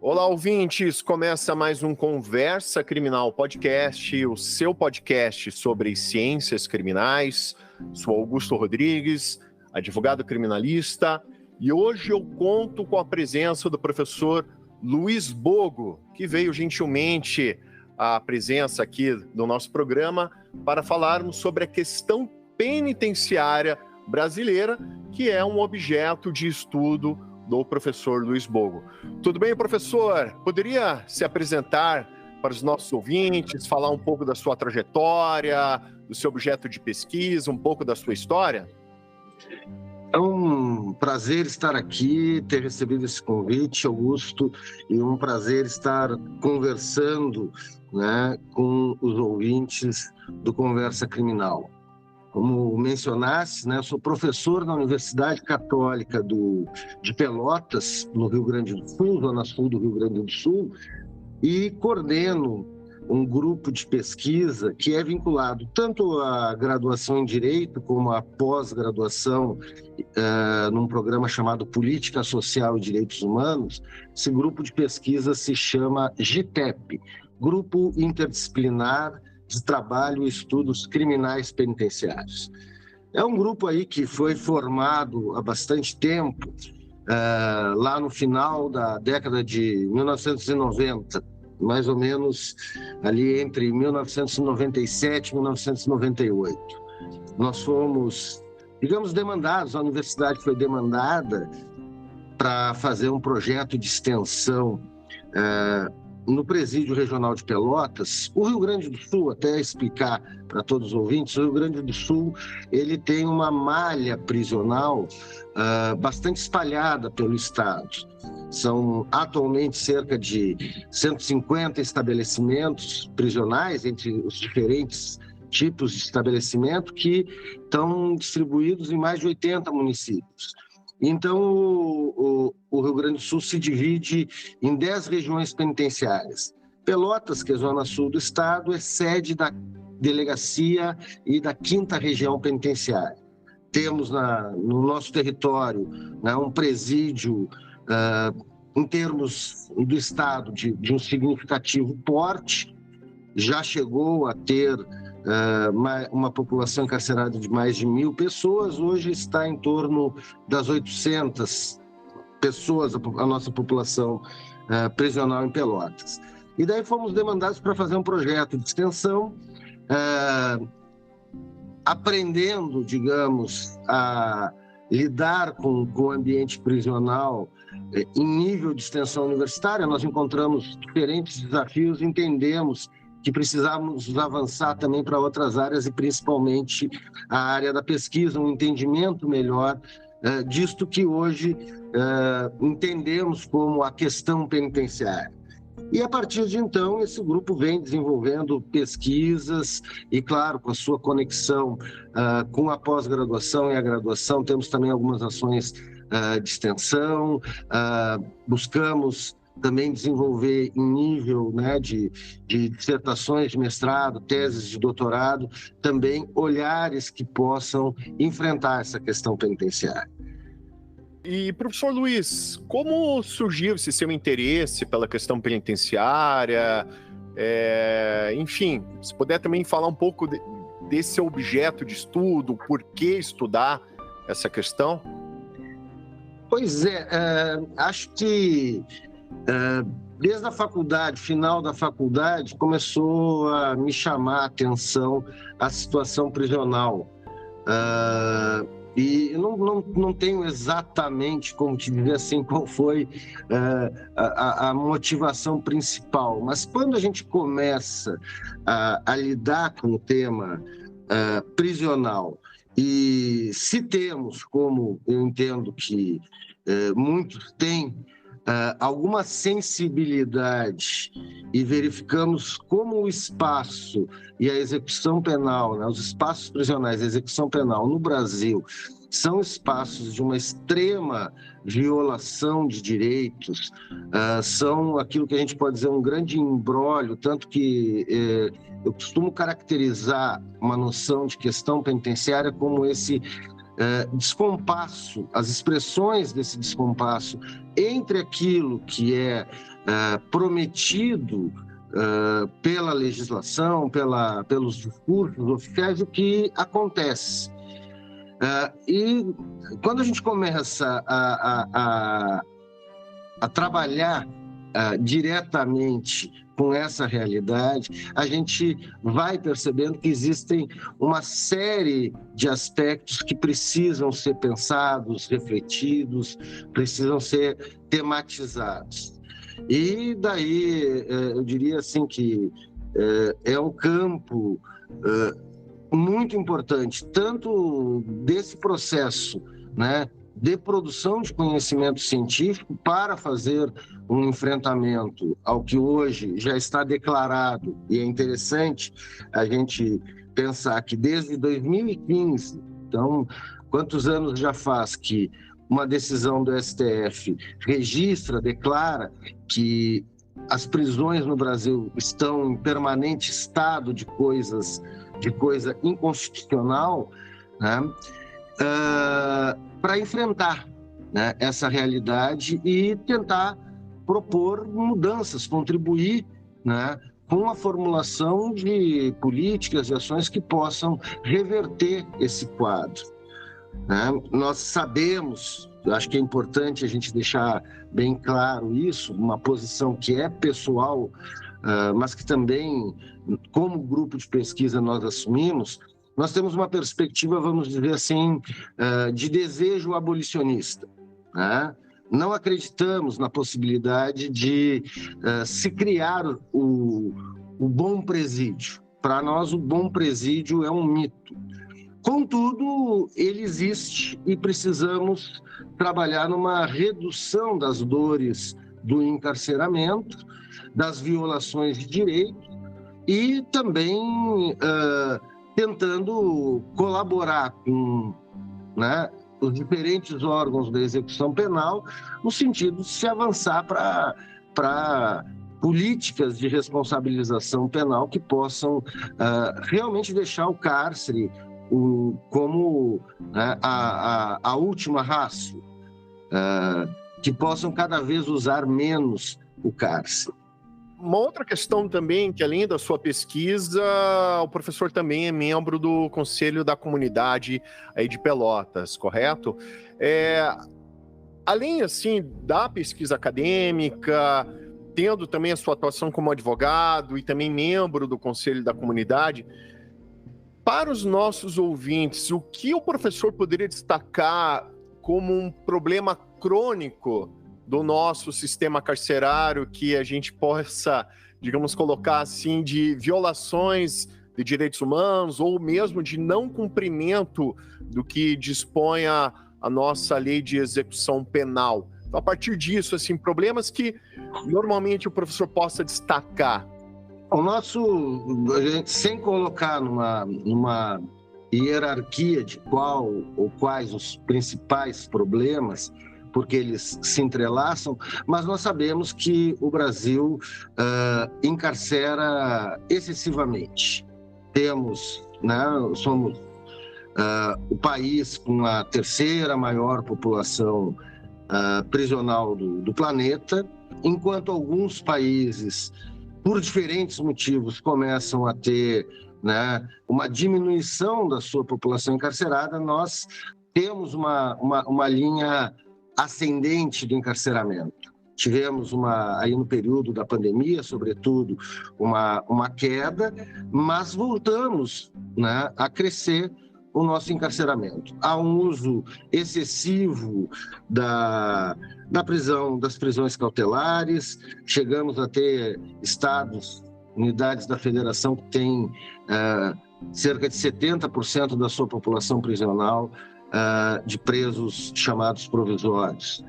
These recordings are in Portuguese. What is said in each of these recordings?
Olá, ouvintes! Começa mais um Conversa Criminal Podcast, o seu podcast sobre ciências criminais. Sou Augusto Rodrigues, advogado criminalista, e hoje eu conto com a presença do professor Luiz Bogo, que veio gentilmente à presença aqui do nosso programa para falarmos sobre a questão penitenciária brasileira, que é um objeto de estudo do professor Luiz Bogo. Tudo bem, professor? Poderia se apresentar para os nossos ouvintes, falar um pouco da sua trajetória, do seu objeto de pesquisa, um pouco da sua história? É um prazer estar aqui, ter recebido esse convite, Augusto, e um prazer estar conversando, com os ouvintes do Conversa Criminal. Como mencionaste, sou professor na Universidade Católica de Pelotas, no Rio Grande do Sul, zona sul do Rio Grande do Sul, e coordeno um grupo de pesquisa que é vinculado tanto à graduação em Direito como à pós-graduação num programa chamado Política Social e Direitos Humanos. Esse grupo de pesquisa se chama GITEP, Grupo Interdisciplinar de Trabalho e Estudos Criminais Penitenciários. É um grupo aí que foi formado há bastante tempo, lá no final da década de 1990, mais ou menos ali entre 1997 e 1998. Nós fomos, demandados, a universidade foi demandada para fazer um projeto de extensão no Presídio Regional de Pelotas. O Rio Grande do Sul, até explicar para todos os ouvintes, o Rio Grande do Sul ele tem uma malha prisional bastante espalhada pelo estado. São atualmente cerca de 150 estabelecimentos prisionais entre os diferentes tipos de estabelecimento que estão distribuídos em mais de 80 municípios. Então, o Rio Grande do Sul se divide em 10 regiões penitenciárias. Pelotas, que é a zona sul do estado, é sede da delegacia e da 5ª região penitenciária. Temos no nosso território um presídio, em termos do estado, de um significativo porte. Já chegou a ter uma população encarcerada de mais de 1.000 pessoas, hoje está em torno das 800 pessoas, a nossa população prisional em Pelotas. E daí fomos demandados para fazer um projeto de extensão, aprendendo, a lidar com o ambiente prisional em nível de extensão universitária. Nós encontramos diferentes desafios, entendemos que precisávamos avançar também para outras áreas e principalmente a área da pesquisa, um entendimento melhor disto que hoje entendemos como a questão penitenciária. E a partir de então, esse grupo vem desenvolvendo pesquisas e, claro, com a sua conexão com a pós-graduação e a graduação, temos também algumas ações de extensão, buscamos também desenvolver em nível de dissertações de mestrado, teses de doutorado, também olhares que possam enfrentar essa questão penitenciária. E, professor Luiz, como surgiu esse seu interesse pela questão penitenciária? Enfim, se puder também falar um pouco desse objeto de estudo, por que estudar essa questão? Pois é, acho que desde a faculdade, final da faculdade, começou a me chamar a atenção a situação prisional. E eu não tenho exatamente como te dizer assim qual foi a motivação principal, mas quando a gente começa a lidar com o tema prisional, e se temos, como eu entendo que muitos têm, alguma sensibilidade e verificamos como o espaço e a execução penal, os espaços prisionais e a execução penal no Brasil são espaços de uma extrema violação de direitos, são aquilo que a gente pode dizer um grande imbróglio, tanto que eu costumo caracterizar uma noção de questão penitenciária como esse descompasso, as expressões desse descompasso entre aquilo que é prometido pela legislação, pelos discursos oficiais, o que acontece. E quando a gente começa a trabalhar diretamente com essa realidade, a gente vai percebendo que existem uma série de aspectos que precisam ser pensados, refletidos, precisam ser tematizados. E daí, eu diria assim que é um campo muito importante, tanto desse processo, né, de produção de conhecimento científico para fazer um enfrentamento ao que hoje já está declarado. E é interessante a gente pensar que desde 2015, então, quantos anos já faz que uma decisão do STF registra, declara que as prisões no Brasil estão em permanente estado de coisa inconstitucional, né? Para enfrentar, né, essa realidade e tentar propor mudanças, contribuir, né, com a formulação de políticas e ações que possam reverter esse quadro, né? Nós sabemos, acho que é importante a gente deixar bem claro isso, uma posição que é pessoal, mas que também, como grupo de pesquisa, nós assumimos. Nós temos uma perspectiva, vamos dizer assim, de desejo abolicionista, né? Não acreditamos na possibilidade de se criar o bom presídio. Para nós, o bom presídio é um mito. Contudo, ele existe e precisamos trabalhar numa redução das dores do encarceramento, das violações de direitos e também tentando colaborar com, né, os diferentes órgãos da execução penal, no sentido de se avançar para políticas de responsabilização penal que possam realmente deixar o cárcere como, né, a última ratio, que possam cada vez usar menos o cárcere. Uma outra questão também, que além da sua pesquisa, o professor também é membro do Conselho da Comunidade aí de Pelotas, correto? Além, assim, da pesquisa acadêmica, tendo também a sua atuação como advogado e também membro do Conselho da Comunidade, para os nossos ouvintes, o que o professor poderia destacar como um problema crônico do nosso sistema carcerário que a gente possa, digamos, colocar assim, de violações de direitos humanos ou mesmo de não cumprimento do que dispõe a nossa lei de execução penal? Então, a partir disso, assim, problemas que normalmente o professor possa destacar. O nosso, sem colocar numa hierarquia de qual ou quais os principais problemas, porque eles se entrelaçam, mas nós sabemos que o Brasil encarcera excessivamente. Somos o país com a terceira maior população prisional do planeta, enquanto alguns países, por diferentes motivos, começam a ter, né, uma diminuição da sua população encarcerada. Nós temos uma linha ascendente do encarceramento. Tivemos aí no período da pandemia, sobretudo, uma queda, mas voltamos, né, a crescer o nosso encarceramento. Há um uso excessivo das prisões cautelares, chegamos a ter estados, unidades da federação que têm cerca de 70% da sua população prisional de presos chamados provisórios.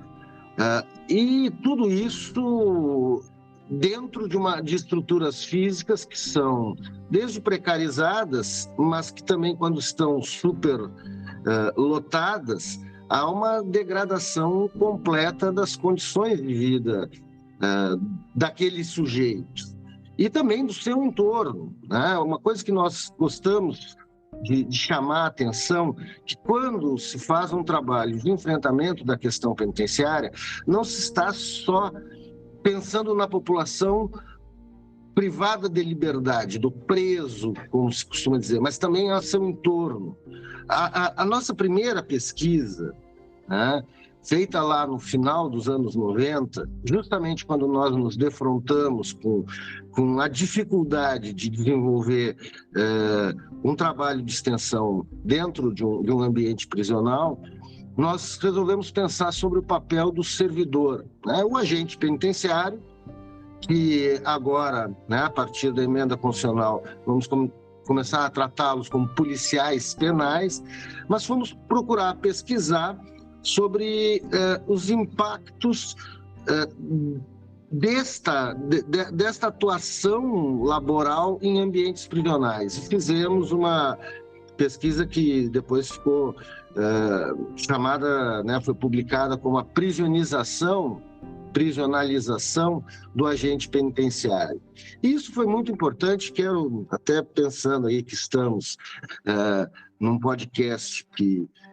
E tudo isso dentro de estruturas físicas que são desde precarizadas, mas que também, quando estão super lotadas, há uma degradação completa das condições de vida daqueles sujeitos e também do seu entorno, né? Uma coisa que nós gostamos de chamar a atenção, que quando se faz um trabalho de enfrentamento da questão penitenciária, não se está só pensando na população privada de liberdade, do preso, como se costuma dizer, mas também a seu entorno. A nossa primeira pesquisa, né, feita lá no final dos anos 90, justamente quando nós nos defrontamos com a dificuldade de desenvolver um trabalho de extensão dentro de um ambiente prisional, nós resolvemos pensar sobre o papel do servidor, né, o agente penitenciário, que agora, né, a partir da emenda constitucional, vamos começar a tratá-los como policiais penais, mas fomos procurar pesquisar sobre os impactos desta atuação laboral em ambientes prisionais. Fizemos uma pesquisa que depois ficou chamada, né, foi publicada como a prisionalização do agente penitenciário. Isso foi muito importante, quero, até pensando aí que estamos num podcast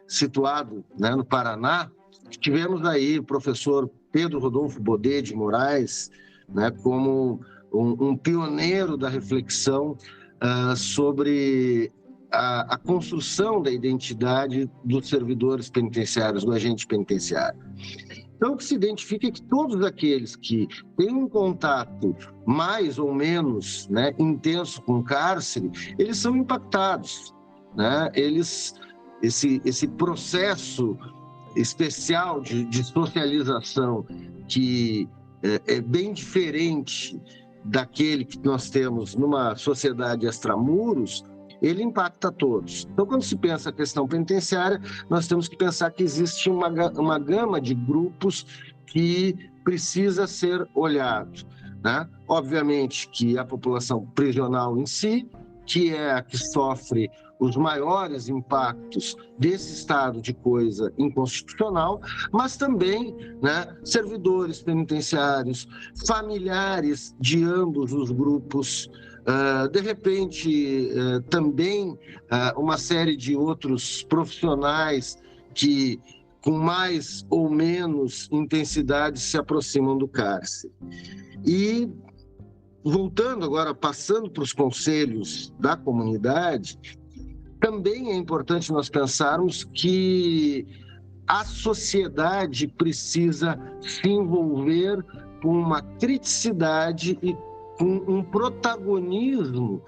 situado, né, no Paraná, tivemos aí o professor Pedro Rodolfo Bodê de Moraes, né, como um pioneiro da reflexão sobre a construção da identidade dos servidores penitenciários, do agente penitenciário. Então, o que se identifica é que todos aqueles que têm um contato mais ou menos, né, intenso com o cárcere, eles são impactados, né? Esse processo especial de socialização, que é bem diferente daquele que nós temos numa sociedade extramuros, ele impacta a todos. Então, quando se pensa a questão penitenciária, nós temos que pensar que existe uma gama de grupos que precisa ser olhado, né? Obviamente que a população prisional em si, que é a que sofre os maiores impactos desse estado de coisa inconstitucional, mas também, né, servidores penitenciários, familiares de ambos os grupos, de repente também uma série de outros profissionais que com mais ou menos intensidade se aproximam do cárcere. E voltando agora, passando para os conselhos da comunidade, também é importante nós pensarmos que a sociedade precisa se envolver com uma criticidade e com um protagonismo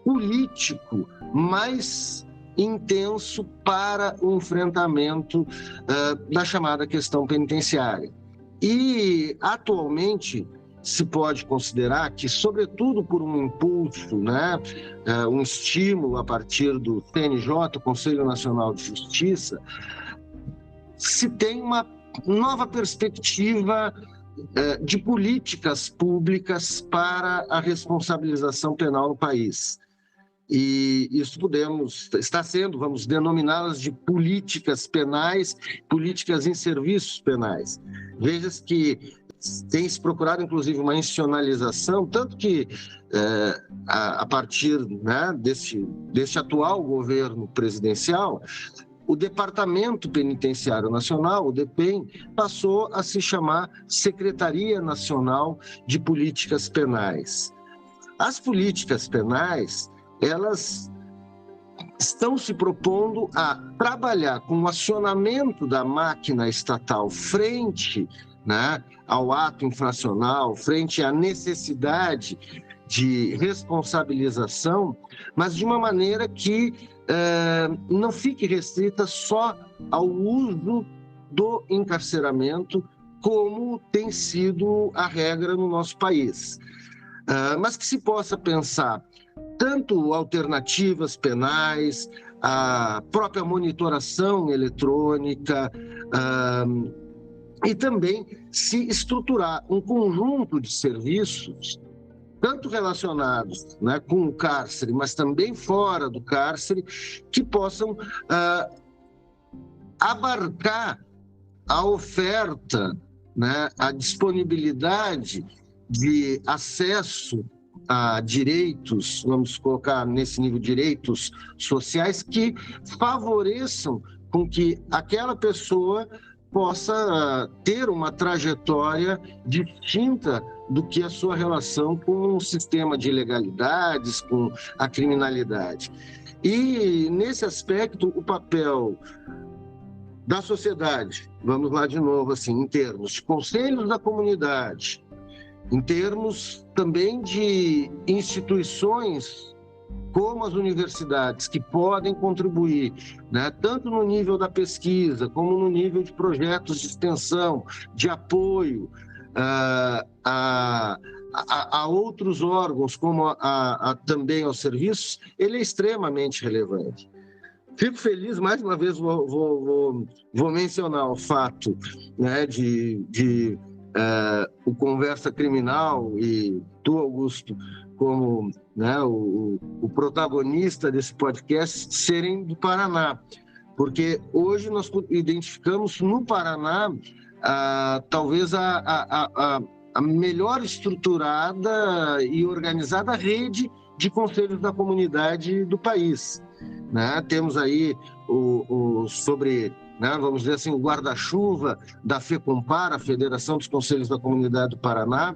político mais intenso para o enfrentamento da chamada questão penitenciária. E, atualmente, se pode considerar que, sobretudo por um impulso, né, um estímulo a partir do CNJ, Conselho Nacional de Justiça, se tem uma nova perspectiva de políticas públicas para a responsabilização penal no país. E isso está sendo, vamos denominá-las de políticas penais, políticas em serviços penais. Veja-se que tem se procurado, inclusive, uma institucionalização, tanto que, a partir, né, deste atual governo presidencial, o Departamento Penitenciário Nacional, o DEPEN, passou a se chamar Secretaria Nacional de Políticas Penais. As políticas penais, elas estão se propondo a trabalhar com o acionamento da máquina estatal frente, né, ao ato infracional, frente à necessidade de responsabilização, mas de uma maneira que não fique restrita só ao uso do encarceramento, como tem sido a regra no nosso país, mas que se possa pensar tanto alternativas penais, a própria monitoração eletrônica, e também se estruturar um conjunto de serviços, tanto relacionados, né, com o cárcere, mas também fora do cárcere, que possam abarcar a oferta, né, a disponibilidade de acesso a direitos, vamos colocar nesse nível, direitos sociais que favoreçam com que aquela pessoa possa ter uma trajetória distinta do que a sua relação com o sistema de ilegalidades, com a criminalidade. E, nesse aspecto, o papel da sociedade, vamos lá de novo, assim, em termos de conselhos da comunidade, em termos também de instituições como as universidades, que podem contribuir, né, tanto no nível da pesquisa, como no nível de projetos de extensão, de apoio a outros órgãos, como também aos serviços, ele é extremamente relevante. Fico feliz, mais uma vez vou mencionar o fato, né, de o Conversa Criminal e tu, Augusto, como, né, o protagonista desse podcast, serem do Paraná. Porque hoje nós identificamos no Paraná talvez a melhor estruturada e organizada rede de conselhos da comunidade do país, né? Temos aí né, vamos dizer assim, o guarda-chuva da FECOMPAR, a Federação dos Conselhos da Comunidade do Paraná,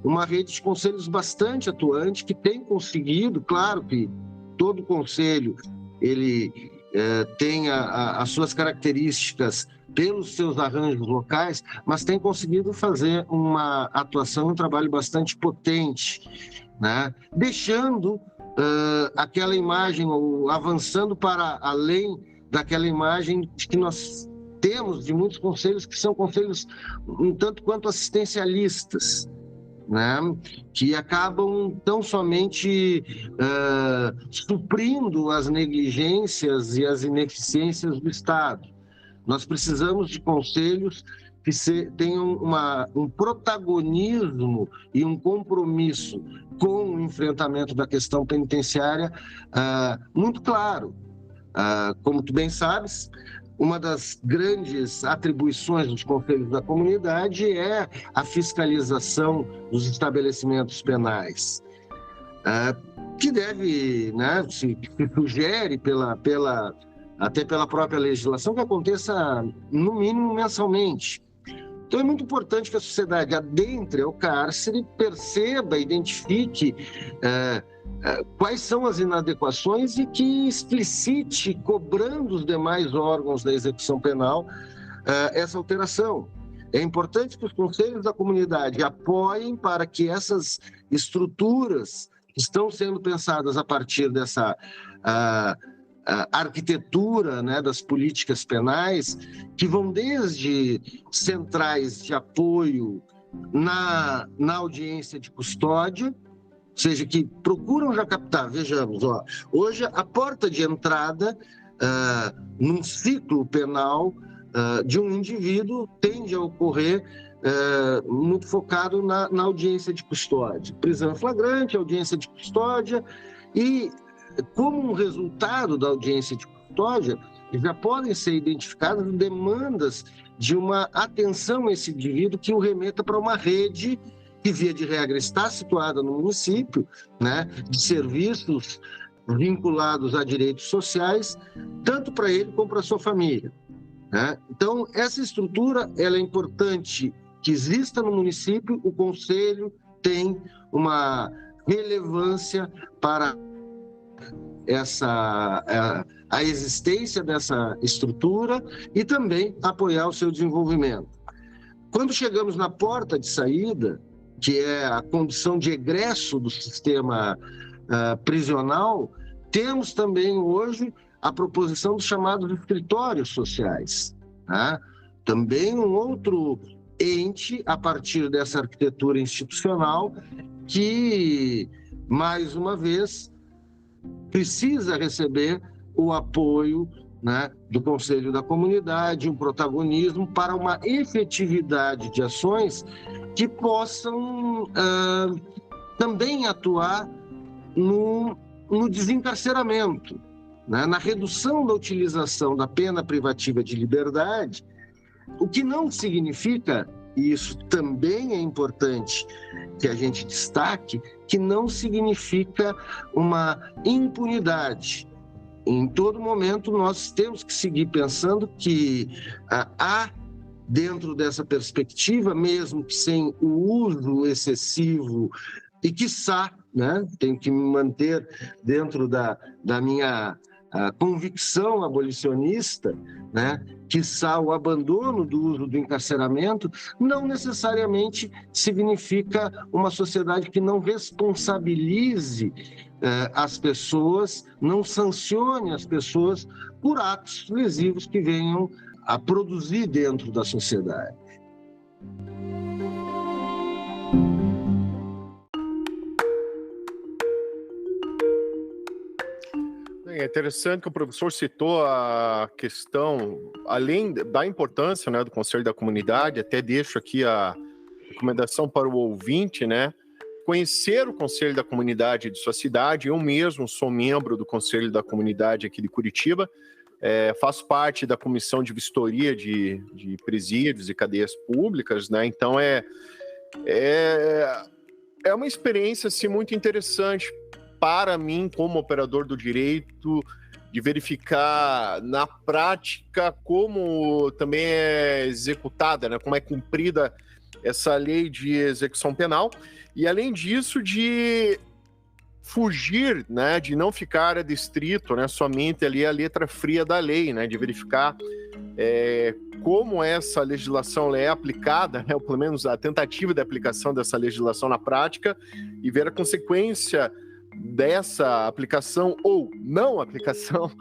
uma rede de conselhos bastante atuante, que tem conseguido, claro que todo conselho ele tem as suas características pelos seus arranjos locais, mas tem conseguido fazer uma atuação, um trabalho bastante potente, né? Deixando aquela imagem, ou avançando para além daquela imagem que nós temos de muitos conselhos, que são conselhos um tanto quanto assistencialistas, né? Que acabam tão somente suprindo as negligências e as ineficiências do Estado. Nós precisamos de conselhos que tenham um protagonismo e um compromisso com o enfrentamento da questão penitenciária muito claro. Como tu bem sabes, uma das grandes atribuições dos conselhos da comunidade é a fiscalização dos estabelecimentos penais, que deve, né, se sugere até pela própria legislação, que aconteça no mínimo mensalmente. Então é muito importante que a sociedade adentre ao cárcere, perceba, identifique quais são as inadequações e que explicite, cobrando os demais órgãos da execução penal, essa alteração. É importante que os conselhos da comunidade apoiem para que essas estruturas que estão sendo pensadas a partir dessa arquitetura, né, das políticas penais, que vão desde centrais de apoio na audiência de custódia, ou seja, que procuram já captar. Vejamos, hoje a porta de entrada num ciclo penal de um indivíduo tende a ocorrer muito focado na audiência de custódia, prisão flagrante, audiência de custódia, e como um resultado da audiência de custódia, já podem ser identificadas demandas de uma atenção a esse indivíduo que o remeta para uma rede que, via de regra, está situada no município, né, de serviços vinculados a direitos sociais, tanto para ele como para a sua família, né? Então, essa estrutura ela é importante que exista no município. O conselho tem uma relevância para a existência dessa estrutura e também apoiar o seu desenvolvimento. Quando chegamos na porta de saída, que é a condição de egresso do sistema prisional, temos também hoje a proposição dos chamados escritórios sociais, né? Também um outro ente, a partir dessa arquitetura institucional, que, mais uma vez, precisa receber o apoio, né, do Conselho da Comunidade, um protagonismo para uma efetividade de ações que possam também atuar no desencarceramento, né, na redução da utilização da pena privativa de liberdade, o que não significa, e isso também é importante que a gente destaque, que não significa uma impunidade. Em todo momento, nós temos que seguir pensando que há dentro dessa perspectiva, mesmo que sem o uso excessivo e, quiçá, né, tenho que me manter dentro da minha convicção abolicionista, né, quiçá o abandono do uso do encarceramento, não necessariamente significa uma sociedade que não responsabilize as pessoas, não sancione as pessoas por atos lesivos que venham a produzir dentro da sociedade. É interessante que o professor citou a questão, além da importância, né, do Conselho da Comunidade, até deixo aqui a recomendação para o ouvinte, né, conhecer o Conselho da Comunidade de sua cidade. Eu mesmo sou membro do Conselho da Comunidade aqui de Curitiba, faço parte da Comissão de Vistoria de Presídios e Cadeias Públicas, né, então é uma experiência assim, muito interessante para mim, como operador do direito, de verificar na prática como também é executada, né? Como é cumprida essa lei de execução penal. E, além disso, de fugir, né? De não ficar adstrito, né? Somente ali a letra fria da lei, né? De verificar como essa legislação é aplicada, né? Ou pelo menos a tentativa de aplicação dessa legislação na prática, e ver a consequência dessa aplicação ou não aplicação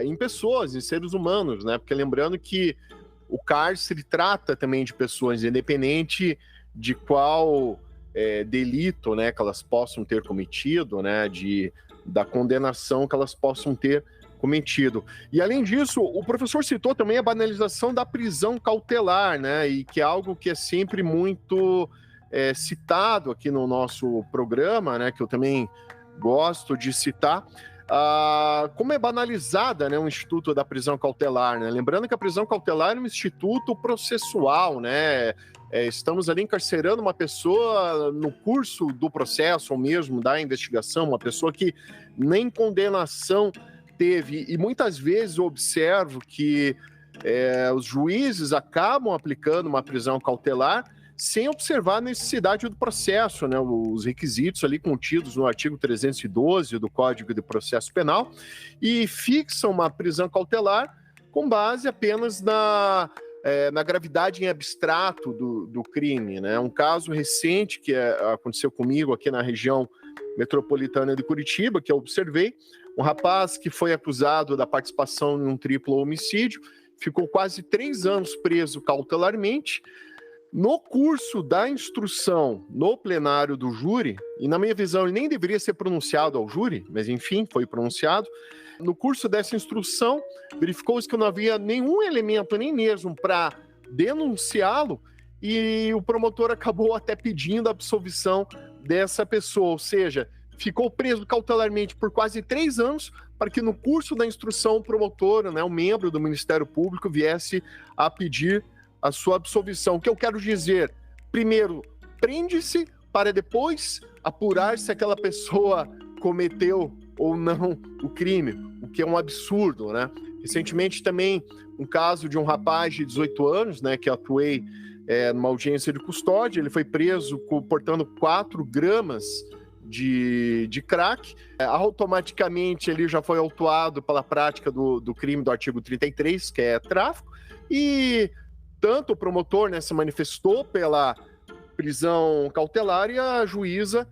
em pessoas, em seres humanos, né? Porque lembrando que o cárcere trata também de pessoas, independente de qual delito, né, que elas possam ter cometido, né, da condenação que elas possam ter cometido. E, além disso, o professor citou também a banalização da prisão cautelar, né, e que é algo que é sempre muito citado aqui no nosso programa, né, que eu também gosto de citar, como é banalizada, né, o instituto da prisão cautelar, né? Lembrando que a prisão cautelar é um instituto processual, né? Estamos ali encarcerando uma pessoa no curso do processo ou mesmo da investigação, uma pessoa que nem condenação teve, e muitas vezes eu observo que os juízes acabam aplicando uma prisão cautelar sem observar a necessidade do processo, né? Os requisitos ali contidos no artigo 312 do Código de Processo Penal, e fixam uma prisão cautelar com base apenas na gravidade em abstrato do crime, né? Um caso recente que aconteceu comigo aqui na região metropolitana de Curitiba, que eu observei, um rapaz que foi acusado da participação em um triplo homicídio, ficou quase 3 anos preso cautelarmente. No curso da instrução, no plenário do júri, e na minha visão ele nem deveria ser pronunciado ao júri, mas enfim, foi pronunciado. No curso dessa instrução, verificou-se que não havia nenhum elemento, nem mesmo para denunciá-lo, e o promotor acabou até pedindo a absolvição dessa pessoa, ou seja, ficou preso cautelarmente por quase 3 anos, para que no curso da instrução o promotor, né, um membro do Ministério Público, viesse a pedir a sua absolvição. O que eu quero dizer? Primeiro, prende-se para depois apurar se aquela pessoa cometeu ou não o crime, o que é um absurdo, né? Recentemente também um caso de um rapaz de 18 anos, né, que atuei numa audiência de custódia. Ele foi preso portando 4 gramas de crack. Automaticamente ele já foi autuado pela prática do crime do artigo 33, que é tráfico, e tanto o promotor, né, se manifestou pela prisão cautelar e a juíza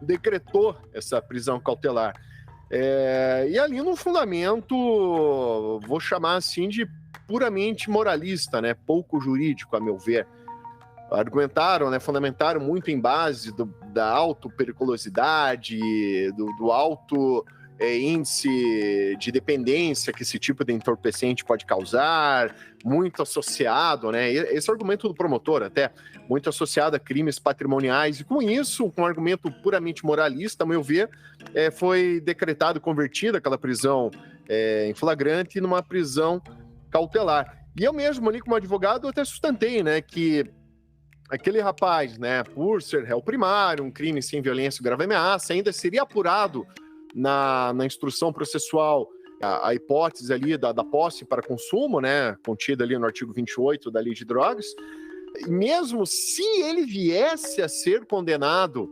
decretou essa prisão cautelar. E ali no fundamento, vou chamar assim de puramente moralista, né, pouco jurídico, a meu ver. Argumentaram, né, fundamentaram muito em base da autopericulosidade, do alto índice de dependência que esse tipo de entorpecente pode causar, muito associado, né? Esse argumento do promotor até, muito associado a crimes patrimoniais, e com isso, com um argumento puramente moralista, a meu ver, foi decretado, convertida aquela prisão em flagrante numa prisão cautelar. E eu mesmo ali como advogado, eu até sustentei, né, que aquele rapaz, né, por ser réu primário, um crime sem violência ou grave ameaça, ainda seria apurado na instrução processual a hipótese ali da posse para consumo, né, contida ali no artigo 28 da Lei de Drogas, e mesmo se ele viesse a ser condenado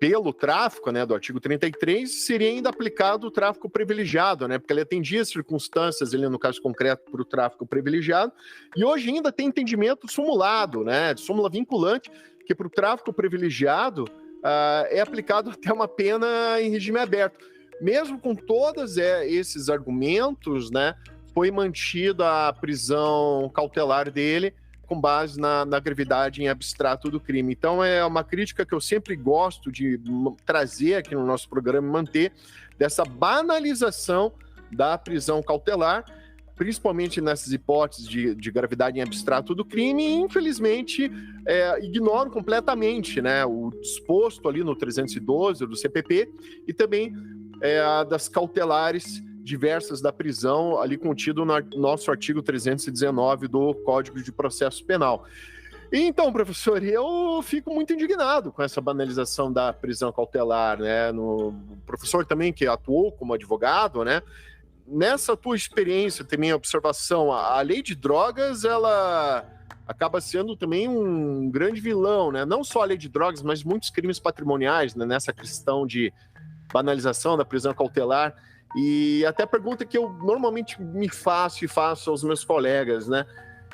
pelo tráfico, né, do artigo 33, seria ainda aplicado o tráfico privilegiado, né, porque ele atendia as circunstâncias, ele, no caso concreto, para o tráfico privilegiado, e hoje ainda tem entendimento sumulado, né, de súmula vinculante, que para o tráfico privilegiado é aplicado até uma pena em regime aberto. Mesmo com todos esses argumentos, né, foi mantida a prisão cautelar dele, com base na gravidade em abstrato do crime. Então, é uma crítica que eu sempre gosto de trazer aqui no nosso programa, manter, dessa banalização da prisão cautelar, principalmente nessas hipóteses de gravidade em abstrato do crime, e, infelizmente, ignoram completamente, né, o disposto ali no 312 do CPP e também das cautelares diversas da prisão, ali contido no nosso artigo 319 do Código de Processo Penal. Então, professor, eu fico muito indignado com essa banalização da prisão cautelar, né? O professor também, que atuou como advogado, né? Nessa tua experiência, também, observação, a lei de drogas, ela acaba sendo também um grande vilão, né? Não só a lei de drogas, mas muitos crimes patrimoniais, né? Nessa questão de banalização da prisão cautelar. E até a pergunta que eu normalmente me faço e faço aos meus colegas, né?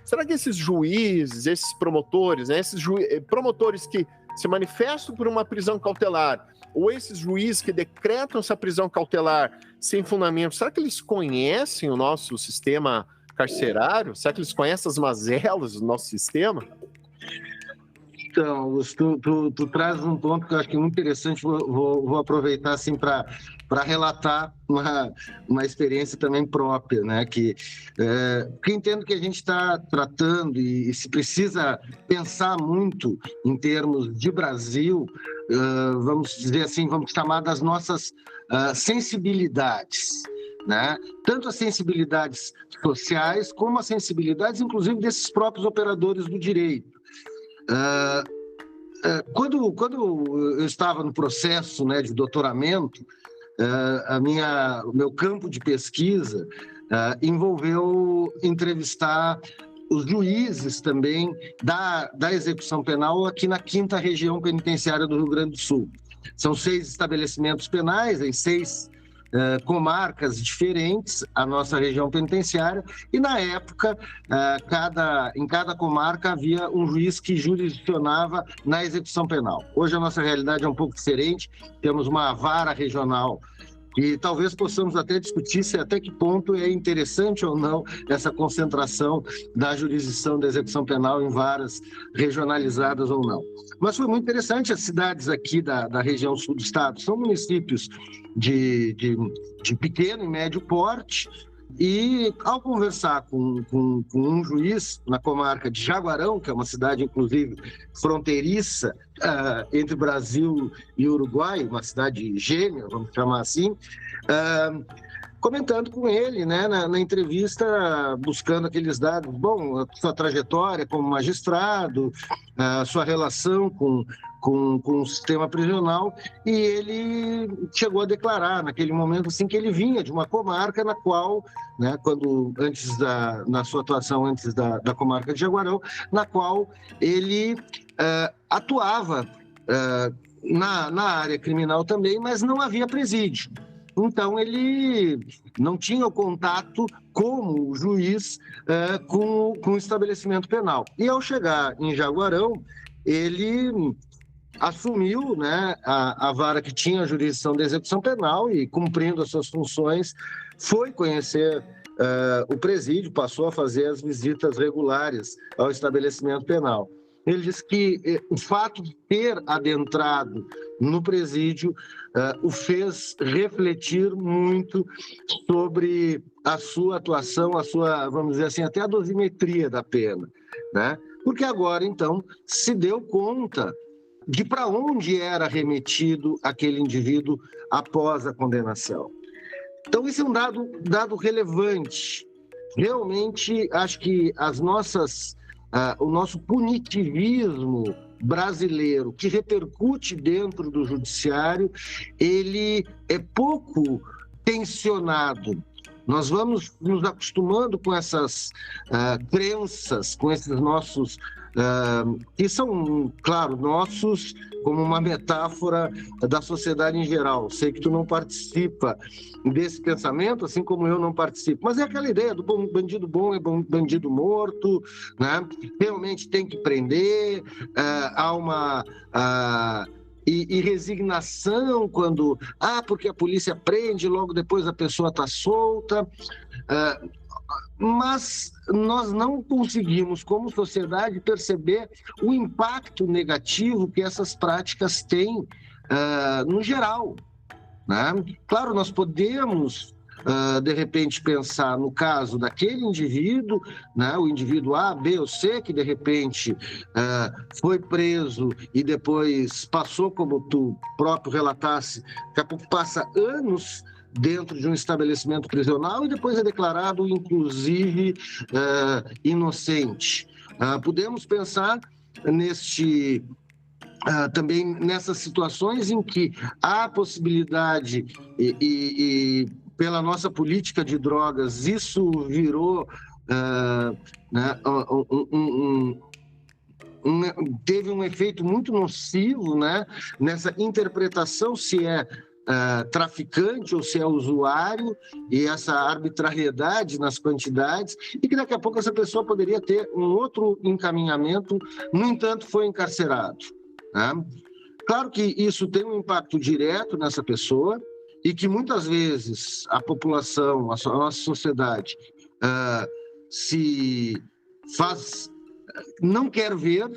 Será que esses juízes, esses promotores, né? Esses promotores que se manifestam por uma prisão cautelar, ou esses juízes que decretam essa prisão cautelar sem fundamento, será que eles conhecem o nosso sistema carcerário? Será que eles conhecem as mazelas do nosso sistema? Então, Augusto, tu traz um ponto que eu acho que é muito interessante, vou aproveitar assim para relatar uma experiência também própria, né? Que entendo que a gente está tratando e se precisa pensar muito em termos de Brasil, vamos dizer assim, vamos chamar das nossas sensibilidades, né? Tanto as sensibilidades sociais como as sensibilidades, inclusive, desses próprios operadores do direito. Quando eu estava no processo, né, de doutoramento, o meu campo de pesquisa envolveu entrevistar os juízes também da execução penal aqui na 5ª Região Penitenciária do Rio Grande do Sul. São 6 estabelecimentos penais em 6 comarcas diferentes, a nossa região penitenciária, e na época, em cada comarca havia um juiz que jurisdicionava na execução penal. Hoje a nossa realidade é um pouco diferente, temos uma vara regional e talvez possamos até discutir se até que ponto é interessante ou não essa concentração da jurisdição da execução penal em varas regionalizadas ou não. Mas foi muito interessante, as cidades aqui da região sul do estado são municípios de pequeno e médio porte, e ao conversar com um juiz na comarca de Jaguarão, que é uma cidade, inclusive, fronteiriça entre Brasil e Uruguai, uma cidade gêmea, vamos chamar assim, comentando com ele, né, na entrevista, buscando aqueles dados, bom, a sua trajetória como magistrado, a sua relação com o sistema prisional, e ele chegou a declarar naquele momento assim que ele vinha de uma comarca na qual, né, na sua atuação antes da comarca de Jaguarão, na qual ele atuava na área criminal também, mas não havia presídio. Então, ele não tinha o contato como juiz com o estabelecimento penal. E ao chegar em Jaguarão, ele assumiu, né, a vara que tinha a jurisdição da execução penal e, cumprindo as suas funções, foi conhecer o presídio, passou a fazer as visitas regulares ao estabelecimento penal. Ele disse que o fato de ter adentrado no presídio o fez refletir muito sobre a sua atuação, a sua, vamos dizer assim, até a dosimetria da pena, né? Porque agora, então, se deu conta de para onde era remetido aquele indivíduo após a condenação. Então, isso é um dado relevante. Realmente, acho que o nosso punitivismo brasileiro, que repercute dentro do judiciário, ele é pouco tensionado Nós vamos nos acostumando com essas crenças, com esses nossos, que são, claro, nossos como uma metáfora da sociedade em geral. Sei que tu não participa desse pensamento, assim como eu não participo, mas é aquela ideia do bandido bom é bandido morto, né? Realmente tem que prender, há uma... E resignação quando, porque a polícia prende, logo depois a pessoa está solta. Mas nós não conseguimos, como sociedade, perceber o impacto negativo que essas práticas têm no geral, né? Claro, nós podemos, de repente, pensar no caso daquele indivíduo, né? O indivíduo A, B ou C, que de repente foi preso e depois passou, como tu próprio relatasse, daqui a pouco passa anos dentro de um estabelecimento prisional e depois é declarado, inclusive, inocente. Podemos pensar também nessas situações em que há a possibilidade, e pela nossa política de drogas, isso virou, né, teve um efeito muito nocivo, né, nessa interpretação se é traficante ou se é usuário, e essa arbitrariedade nas quantidades, e que daqui a pouco essa pessoa poderia ter um outro encaminhamento, no entanto foi encarcerado, né? Claro que isso tem um impacto direto nessa pessoa e que muitas vezes a população, a nossa sociedade não quer ver,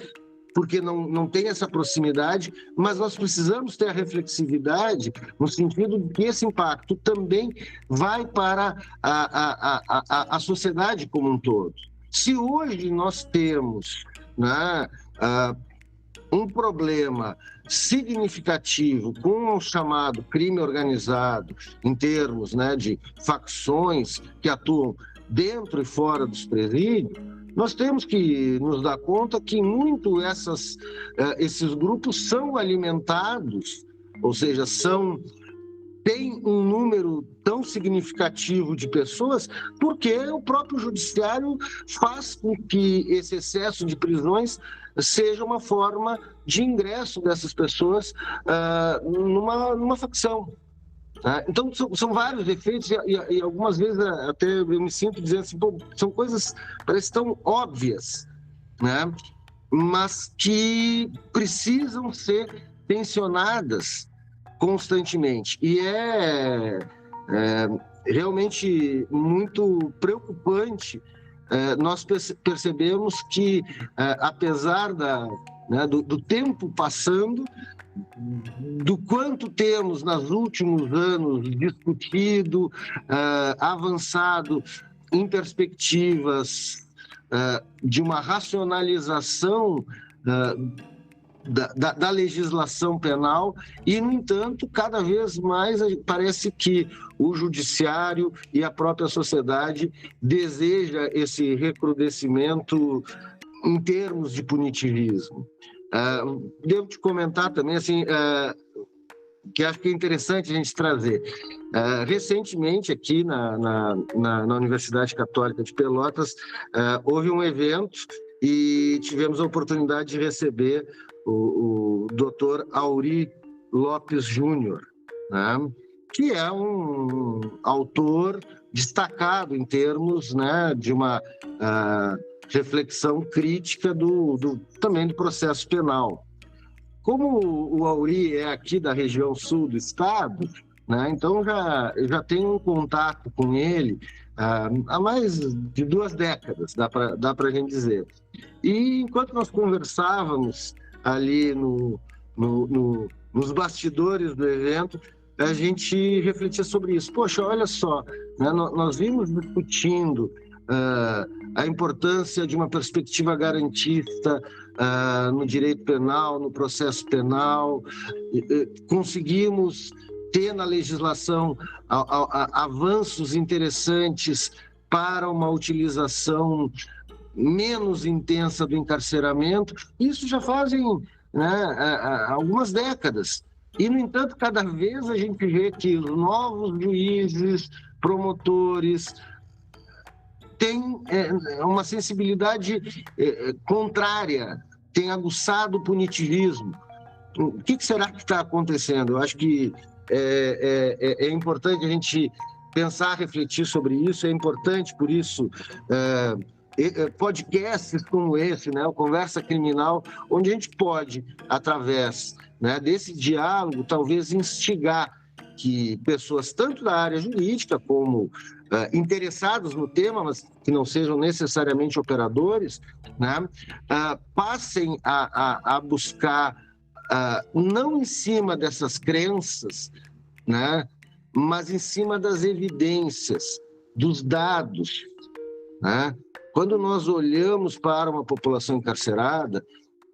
porque não tem essa proximidade, mas nós precisamos ter a reflexividade no sentido de que esse impacto também vai para a sociedade como um todo. Se hoje nós temos, né, um problema significativo com o chamado crime organizado, em termos, né, de facções que atuam dentro e fora dos presídios, nós temos que nos dar conta que muito esses grupos são alimentados, ou seja, tem um número tão significativo de pessoas porque o próprio judiciário faz com que esse excesso de prisões seja uma forma de ingresso dessas pessoas numa facção. Então, são vários efeitos e algumas vezes até eu me sinto dizendo assim, são coisas parece tão óbvias, né? Mas que precisam ser tensionadas constantemente. E é realmente muito preocupante nós percebemos que, apesar do tempo passando, do quanto temos nos últimos anos discutido, avançado em perspectivas de uma racionalização da legislação penal e, no entanto, cada vez mais parece que o judiciário e a própria sociedade deseja esse recrudescimento em termos de punitivismo. Devo te comentar também, assim, que acho que é interessante a gente trazer. Recentemente, aqui na Universidade Católica de Pelotas, houve um evento e tivemos a oportunidade de receber o Dr. Aury Lopes Júnior, né, que é um autor destacado em termos, né, de uma reflexão crítica também do processo penal. Como o Aury é aqui da região sul do estado, né, então eu já tenho um contato com ele há mais de 2 décadas, dá para a gente dizer. E enquanto nós conversávamos ali nos bastidores do evento, a gente refletia sobre isso. Poxa, olha só, né, nós vimos discutindo a importância de uma perspectiva garantista no direito penal, no processo penal, conseguimos ter na legislação avanços interessantes para uma utilização menos intensa do encarceramento. Isso já fazem, né, algumas décadas. E, no entanto, cada vez a gente vê que os novos juízes, promotores, têm uma sensibilidade contrária, têm aguçado o punitivismo. O que será que está acontecendo? Eu acho que é importante a gente pensar, refletir sobre isso. É importante, por isso, podcasts como esse, né, o Conversa Criminal, onde a gente pode, através, né, desse diálogo, talvez instigar que pessoas tanto da área jurídica como interessados no tema, mas que não sejam necessariamente operadores, né, passem a buscar, não em cima dessas crenças, né, mas em cima das evidências, dos dados, né? Quando nós olhamos para uma população encarcerada,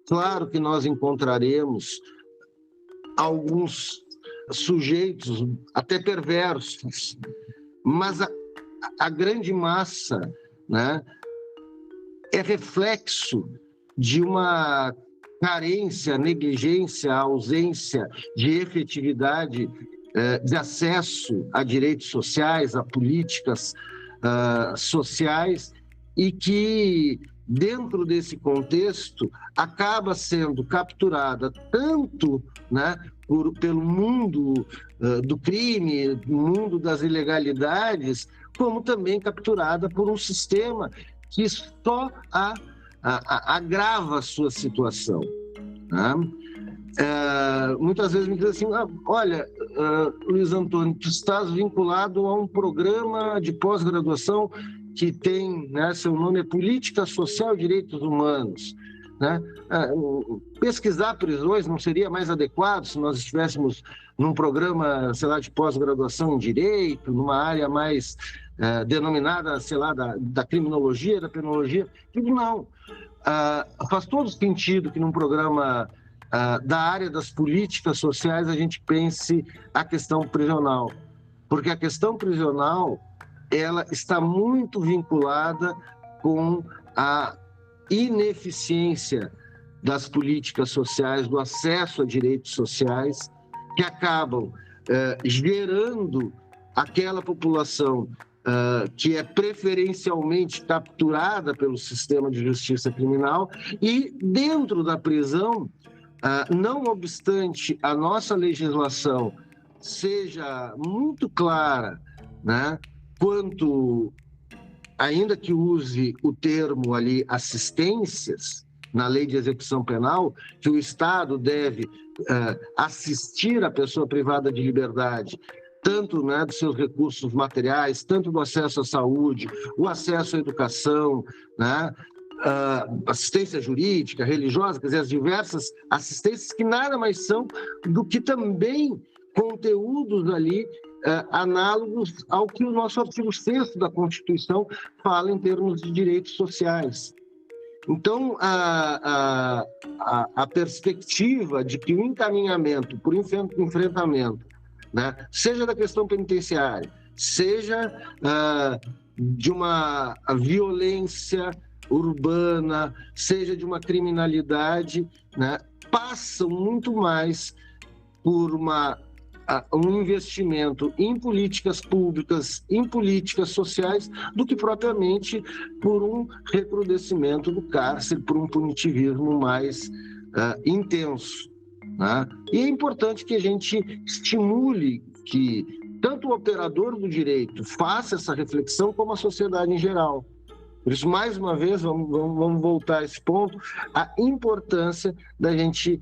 claro que nós encontraremos alguns sujeitos até perversos, mas a grande massa, né, é reflexo de uma carência, negligência, ausência de efetividade de acesso a direitos sociais, a políticas sociais, e que, dentro desse contexto, acaba sendo capturada tanto, né, pelo mundo do crime, mundo das ilegalidades, como também capturada por um sistema que só agrava a sua situação, né? Muitas vezes me dizem assim, olha, Luiz Antônio, tu estás vinculado a um programa de pós-graduação que tem, né, seu nome é Política Social e Direitos Humanos, né? Pesquisar prisões não seria mais adequado se nós estivéssemos num programa, sei lá, de pós-graduação em Direito, numa área mais denominada, sei lá, da criminologia, da penologia? Digo, não. Faz todo sentido que num programa da área das políticas sociais a gente pense a questão prisional, porque a questão prisional ela está muito vinculada com a ineficiência das políticas sociais, do acesso a direitos sociais, que acabam gerando aquela população que é preferencialmente capturada pelo sistema de justiça criminal e dentro da prisão, não obstante a nossa legislação seja muito clara, né, quanto, ainda que use o termo ali assistências na lei de execução penal, que o Estado deve assistir a pessoa privada de liberdade, tanto, né, dos seus recursos materiais, tanto do acesso à saúde, o acesso à educação, né, assistência jurídica, religiosa, quer dizer, as diversas assistências que nada mais são do que também conteúdos ali análogos ao que o nosso artigo 6º da Constituição fala em termos de direitos sociais. Então, a perspectiva de que o encaminhamento por enfrentamento, né, seja da questão penitenciária, seja de uma violência urbana, seja de uma criminalidade, né, passam muito mais por um investimento em políticas públicas, em políticas sociais, do que propriamente por um recrudescimento do cárcere, por um punitivismo mais intenso, né? E é importante que a gente estimule que tanto o operador do direito faça essa reflexão, como a sociedade em geral. Por isso, mais uma vez, vamos voltar a esse ponto, a importância da gente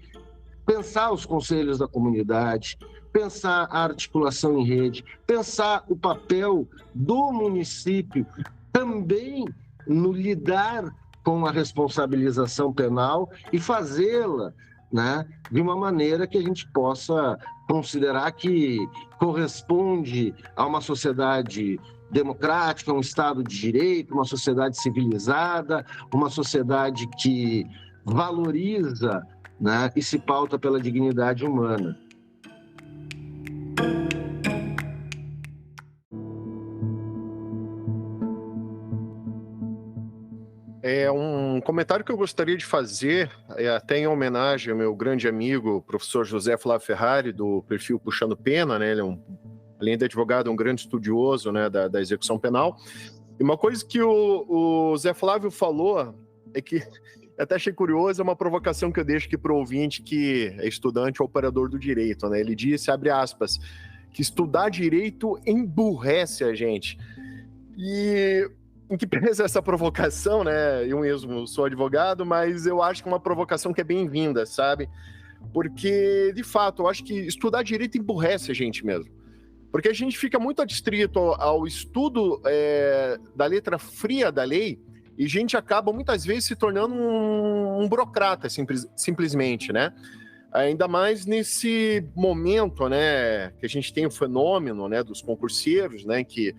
pensar os conselhos da comunidade, pensar a articulação em rede, pensar o papel do município também no lidar com a responsabilização penal e fazê-la, né, de uma maneira que a gente possa considerar que corresponde a uma sociedade democrática, um Estado de Direito, uma sociedade civilizada, uma sociedade que valoriza, né, e se pauta pela dignidade humana. É um comentário que eu gostaria de fazer, até em homenagem ao meu grande amigo, professor José Flávio Ferrari, do perfil Puxando Pena, né? Ele é um além de advogado, um grande estudioso, né, da execução penal. E uma coisa que o Zé Flávio falou é que, até achei curioso, é uma provocação que eu deixo aqui para o ouvinte que é estudante ou operador do direito, né? Ele disse, abre aspas, que estudar direito emburrece a gente. E em que pesa essa provocação, né? Eu mesmo sou advogado, mas eu acho que é uma provocação que é bem-vinda, sabe? Porque, de fato, eu acho que estudar direito emburrece a gente mesmo. Porque a gente fica muito adstrito ao estudo da letra fria da lei e a gente acaba, muitas vezes, se tornando um burocrata, simplesmente, né? Ainda mais nesse momento, né, que a gente tem o fenômeno, né, dos concurseiros, né, que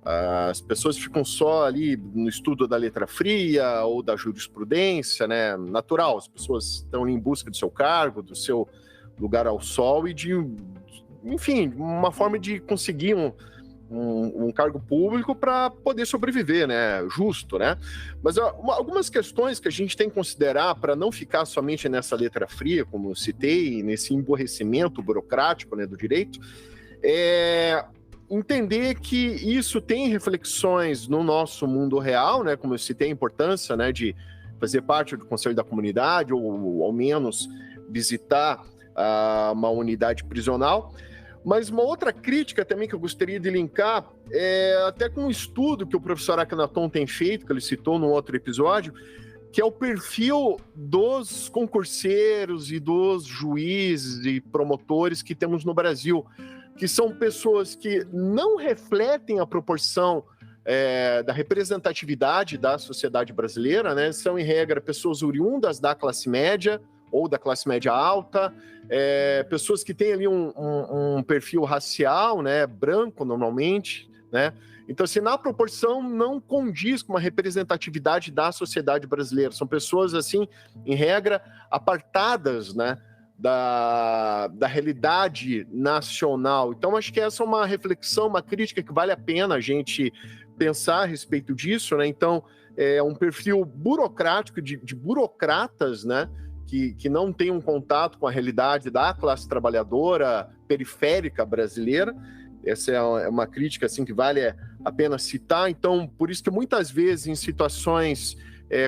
as pessoas ficam só ali no estudo da letra fria ou da jurisprudência, né? Natural, as pessoas estão ali em busca do seu cargo, do seu lugar ao sol e enfim, uma forma de conseguir um cargo público para poder sobreviver, né? Justo, né? Mas algumas questões que a gente tem que considerar para não ficar somente nessa letra fria, como eu citei, nesse emborrecimento burocrático, né, do direito, entender que isso tem reflexões no nosso mundo real, né? Como eu citei, a importância, né, de fazer parte do conselho da comunidade ou ao menos visitar uma unidade prisional. Mas uma outra crítica também que eu gostaria de linkar até com um estudo que o professor Akhenaton tem feito, que ele citou num outro episódio, que é o perfil dos concurseiros e dos juízes e promotores que temos no Brasil, que são pessoas que não refletem a proporção da representatividade da sociedade brasileira, né? São, em regra, pessoas oriundas da classe média ou da classe média alta, pessoas que têm ali um perfil racial, né? Branco, normalmente, né? Então, assim, na proporção, não condiz com uma representatividade da sociedade brasileira. São pessoas, assim, em regra, apartadas, né, da realidade nacional. Então, acho que essa é uma reflexão, uma crítica que vale a pena a gente pensar a respeito disso, né? Então, é um perfil burocrático, de burocratas, né, que não tem um contato com a realidade da classe trabalhadora periférica brasileira. Essa é uma crítica assim, que vale a pena citar. Então, por isso que muitas vezes, em situações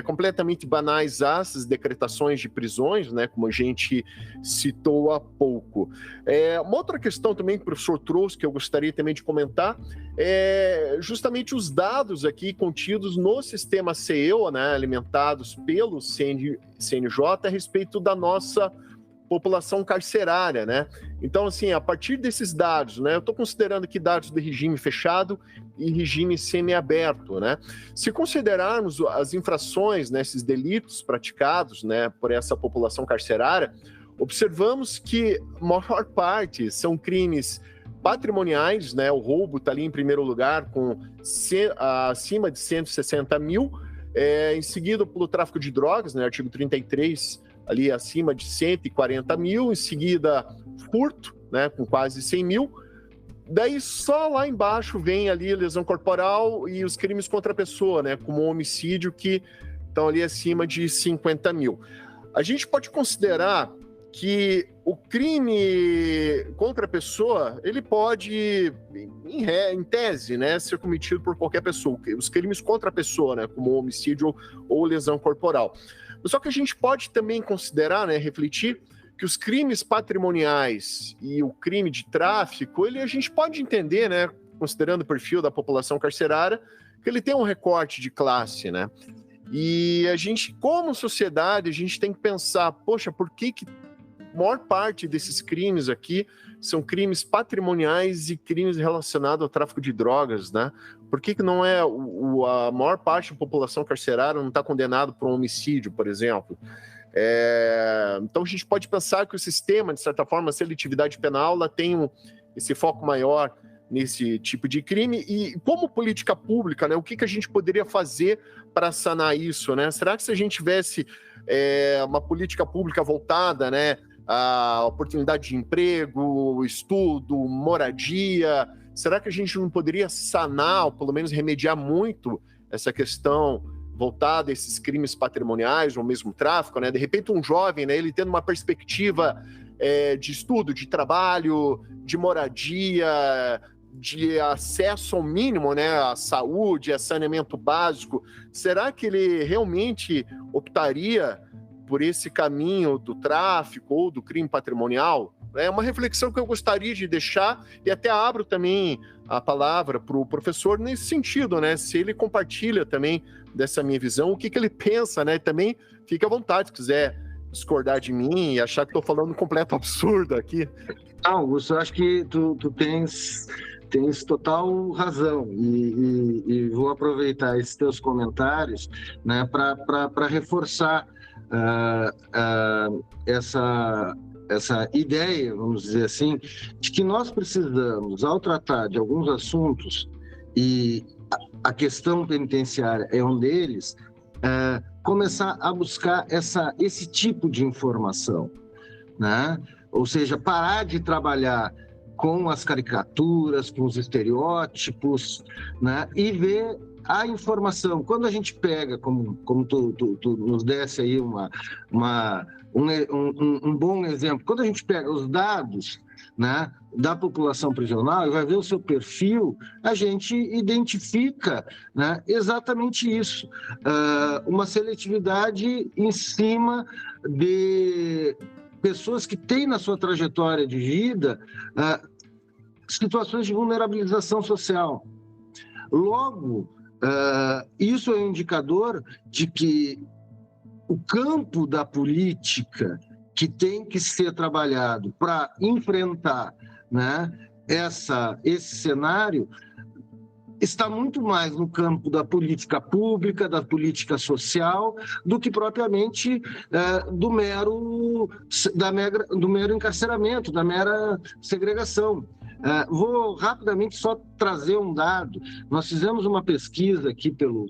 completamente banais, há essas decretações de prisões, né, como a gente citou há pouco. Uma outra questão também que o professor trouxe, que eu gostaria também de comentar, é justamente os dados aqui contidos no sistema CEU, né, alimentados pelo CNJ, a respeito da nossa população carcerária, né? Então, assim, a partir desses dados, né, eu estou considerando aqui dados de regime fechado e regime semiaberto, né? Se considerarmos as infrações, né, esses delitos praticados, né, por essa população carcerária, observamos que a maior parte são crimes patrimoniais, né? O roubo está ali em primeiro lugar, com acima de 160 mil, em seguida pelo tráfico de drogas, né, artigo 33, ali acima de 140 mil, em seguida furto, né, com quase 100 mil, daí só lá embaixo vem ali lesão corporal e os crimes contra a pessoa, né, como homicídio, que estão ali acima de 50 mil. A gente pode considerar que o crime contra a pessoa, ele pode, em tese, né, ser cometido por qualquer pessoa, os crimes contra a pessoa, né, como homicídio ou lesão corporal. Só que a gente pode também considerar, né, refletir, que os crimes patrimoniais e o crime de tráfico, a gente pode entender, né, considerando o perfil da população carcerária, que ele tem um recorte de classe, né? E a gente, como sociedade, a gente tem que pensar, poxa, por que a maior parte desses crimes aqui são crimes patrimoniais e crimes relacionados ao tráfico de drogas, né? Por que não é a maior parte da população carcerária não está condenado por um homicídio, por exemplo? Então a gente pode pensar que o sistema, de certa forma, a seletividade penal, ela tem esse foco maior nesse tipo de crime. E como política pública, né, o que a gente poderia fazer para sanar isso, né? Será que se a gente tivesse uma política pública voltada, né, à oportunidade de emprego, estudo, moradia, será que a gente não poderia sanar, ou pelo menos remediar muito essa questão voltada a esses crimes patrimoniais ou mesmo tráfico, né? De repente um jovem, né, ele tendo uma perspectiva de estudo, de trabalho, de moradia, de acesso ao mínimo, né, à saúde, a saneamento básico, será que ele realmente optaria por esse caminho do tráfico ou do crime patrimonial? É uma reflexão que eu gostaria de deixar e até abro também a palavra para o professor nesse sentido, né? Se ele compartilha também dessa minha visão, o que ele pensa, né? Também fique à vontade, se quiser discordar de mim e achar que estou falando um completo absurdo aqui. Augusto, eu acho que tu tens total razão e vou aproveitar esses teus comentários, né, para reforçar essa ideia, vamos dizer assim, de que nós precisamos, ao tratar de alguns assuntos, e a questão penitenciária é um deles, começar a buscar esse tipo de informação, né? Ou seja, parar de trabalhar com as caricaturas, com os estereótipos, né? E ver a informação. Quando a gente pega, como tu nos desse aí um bom exemplo, quando a gente pega os dados, né, da população prisional e vai ver o seu perfil, a gente identifica, né, exatamente isso. Uma seletividade em cima de pessoas que têm na sua trajetória de vida situações de vulnerabilização social. Logo, isso é um indicador de que o campo da política que tem que ser trabalhado para enfrentar, né, esse cenário está muito mais no campo da política pública, da política social, do que propriamente do mero encarceramento, da mera segregação. Vou rapidamente só trazer um dado. Nós fizemos uma pesquisa aqui pelo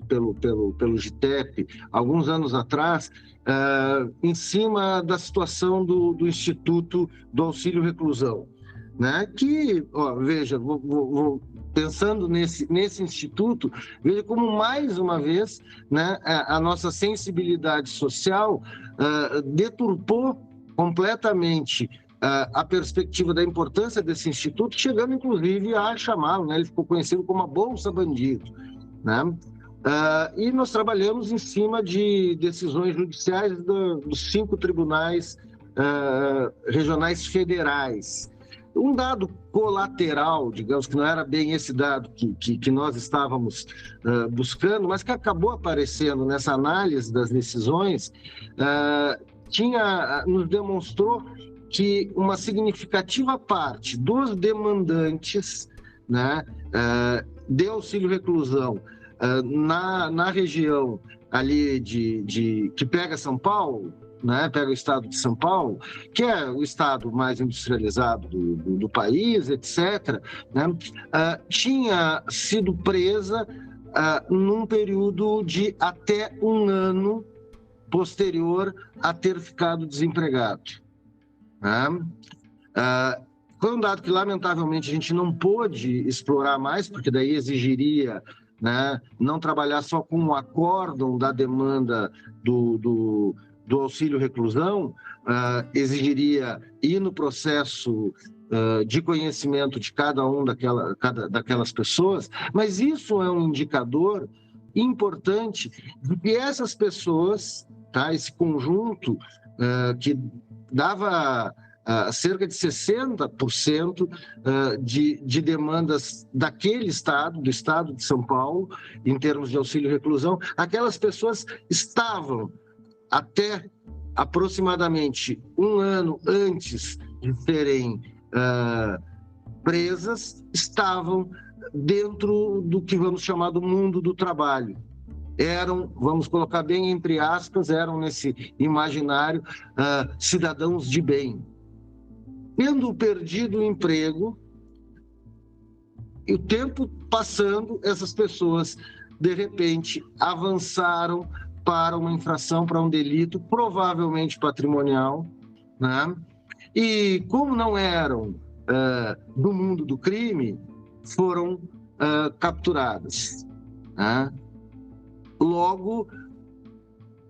GITEP, alguns anos atrás, em cima da situação do Instituto do Auxílio Reclusão, né? Que, veja, pensando nesse instituto, veja como, mais uma vez, né, a nossa sensibilidade social deturpou completamente a perspectiva da importância desse instituto, chegando inclusive a chamá-lo, né? Ele ficou conhecido como a Bolsa Bandido, né? E nós trabalhamos em cima de decisões judiciais dos 5 tribunais regionais federais. Um dado colateral, digamos, que não era bem esse dado que nós estávamos buscando, mas que acabou aparecendo nessa análise das decisões, nos demonstrou que uma significativa parte dos demandantes, né, de auxílio reclusão na região ali que pega São Paulo, né, pega o estado de São Paulo, que é o estado mais industrializado do país, etc., né, tinha sido presa num período de até um ano posterior a ter ficado desempregado. Foi um dado que, lamentavelmente, a gente não pôde explorar mais, porque daí exigiria, né, não trabalhar só com o acórdão da demanda do auxílio reclusão, exigiria ir no processo de conhecimento de cada um daquelas pessoas, mas isso é um indicador importante de que essas pessoas, tá, esse conjunto que dava cerca de 60% de demandas daquele estado, do estado de São Paulo, em termos de auxílio reclusão, aquelas pessoas estavam até aproximadamente um ano antes de serem presas, estavam dentro do que vamos chamar do mundo do trabalho. Eram, vamos colocar bem entre aspas, eram nesse imaginário cidadãos de bem. Tendo perdido o emprego, e o tempo passando, essas pessoas, de repente, avançaram para uma infração, para um delito, provavelmente patrimonial, né? E como não eram do mundo do crime, foram capturadas, né? Logo,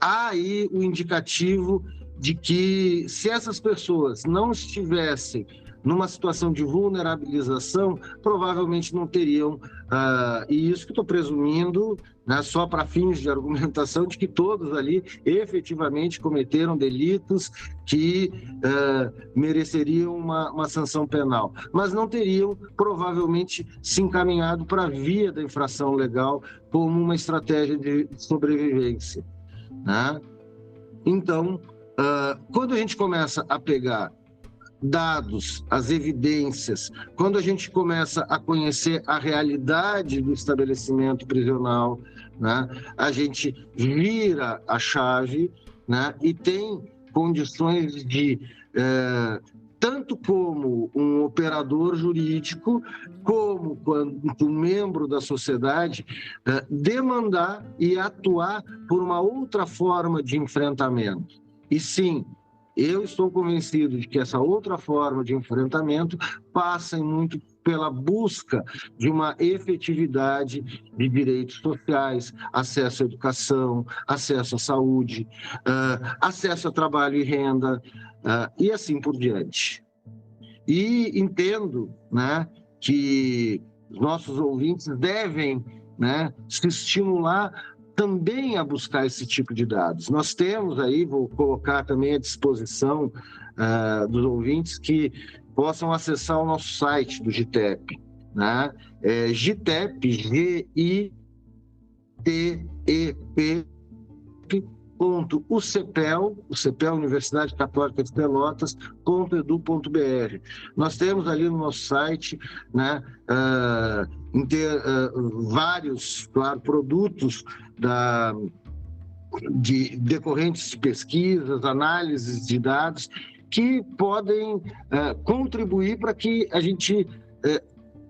há aí o indicativo de que se essas pessoas não estivessem numa situação de vulnerabilização, provavelmente não teriam, e isso que estou presumindo, né, só para fins de argumentação, de que todos ali efetivamente cometeram delitos que mereceriam uma sanção penal, mas não teriam provavelmente se encaminhado para a via da infração legal como uma estratégia de sobrevivência, né? Então, quando a gente começa a pegar dados, as evidências, quando a gente começa a conhecer a realidade do estabelecimento prisional, né, a gente vira a chave, né, e tem condições de, tanto como um operador jurídico, como quanto membro da sociedade, demandar e atuar por uma outra forma de enfrentamento. E sim, eu estou convencido de que essa outra forma de enfrentamento passa muito pela busca de uma efetividade de direitos sociais, acesso à educação, acesso à saúde, acesso a trabalho e renda, e assim por diante. E entendo, né, que os nossos ouvintes devem, né, se estimular também a buscar esse tipo de dados. Nós temos aí, vou colocar também à disposição dos ouvintes que possam acessar o nosso site do GITEP, né? GITEP, GITEP.ucepel, o CEPEL, Universidade Católica de Pelotas, .edu.br. Nós temos ali no nosso site, né, vários, claro, produtos decorrentes de pesquisas, análises de dados, que podem contribuir para que a gente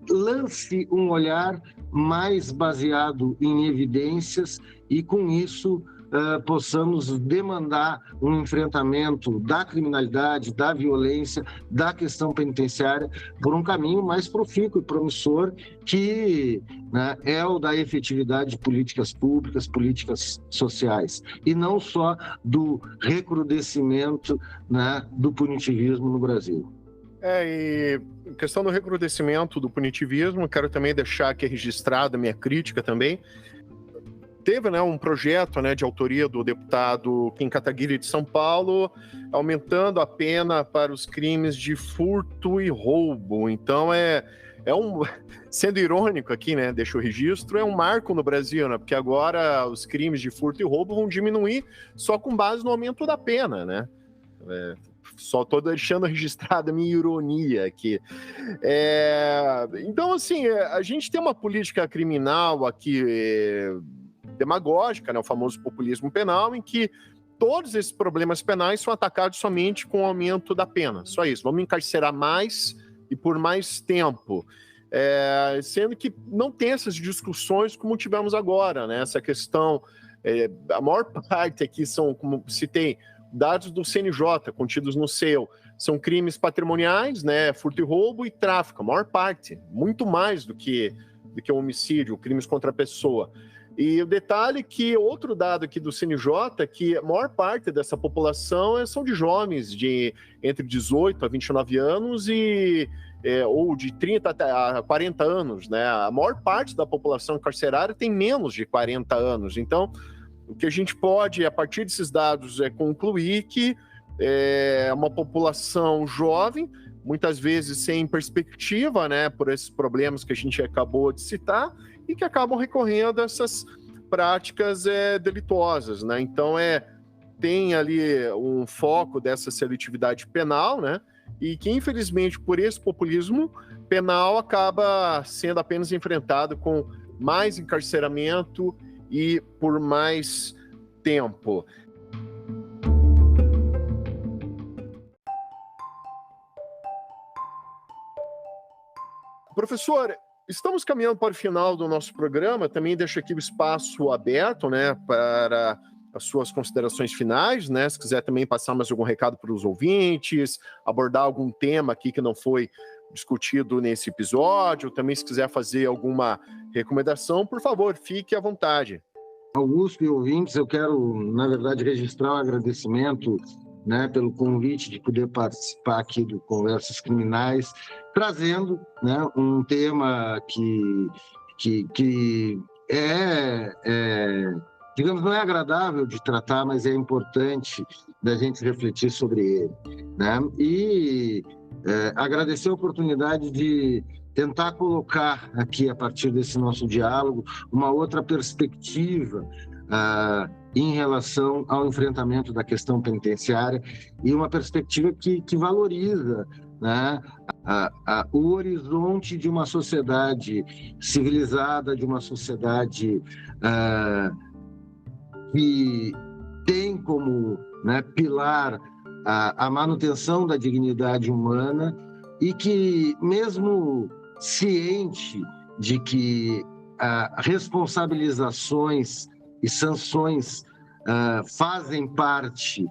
lance um olhar mais baseado em evidências e, com isso, possamos demandar um enfrentamento da criminalidade, da violência, da questão penitenciária por um caminho mais profícuo e promissor, que, né, é o da efetividade de políticas públicas, políticas sociais, e não só do recrudescimento, né, do punitivismo no Brasil. E questão do recrudescimento do punitivismo, quero também deixar aqui registrada a minha crítica também. Teve, né, um projeto, né, de autoria do deputado Kim Kataguiri de São Paulo, aumentando a pena para os crimes de furto e roubo. Então, sendo irônico aqui, né, deixa o registro, é um marco no Brasil, né, porque agora os crimes de furto e roubo vão diminuir só com base no aumento da pena, né? Só estou deixando registrada a minha ironia aqui. Então, assim, a gente tem uma política criminal aqui demagógica, né, o famoso populismo penal, em que todos esses problemas penais são atacados somente com o aumento da pena. Só isso, vamos encarcerar mais e por mais tempo. Sendo que não tem essas discussões como tivemos agora, né? Essa questão, a maior parte aqui são, como citei, dados do CNJ, contidos no seu, são crimes patrimoniais, né, furto e roubo e tráfico, a maior parte, muito mais do que o homicídio, crimes contra a pessoa. E o detalhe que, outro dado aqui do CNJ, que a maior parte dessa população são de jovens de entre 18 a 29 anos ou de 30 a 40 anos, né? A maior parte da população carcerária tem menos de 40 anos. Então, o que a gente pode, a partir desses dados, concluir que é uma população jovem, muitas vezes sem perspectiva, né, por esses problemas que a gente acabou de citar, e que acabam recorrendo a essas práticas delituosas, né? Então, tem ali um foco dessa seletividade penal, né? E que, infelizmente, por esse populismo penal, acaba sendo apenas enfrentado com mais encarceramento e por mais tempo. Professor, estamos caminhando para o final do nosso programa. Também deixo aqui o espaço aberto, né, para as suas considerações finais, né? Se quiser também passar mais algum recado para os ouvintes, abordar algum tema aqui que não foi discutido nesse episódio, também se quiser fazer alguma recomendação, por favor, fique à vontade. Augusto e ouvintes, eu quero, na verdade, registrar um agradecimento, né, pelo convite de poder participar aqui do Conversas Criminais, trazendo, né, um tema que digamos, não é agradável de tratar, mas é importante da gente refletir sobre ele, né? E agradecer a oportunidade de tentar colocar aqui, a partir desse nosso diálogo, uma outra perspectiva em relação ao enfrentamento da questão penitenciária e uma perspectiva que valoriza, né, o horizonte de uma sociedade civilizada, de uma sociedade que tem como, né, pilar a manutenção da dignidade humana e que, mesmo ciente de que responsabilizações e sanções fazem parte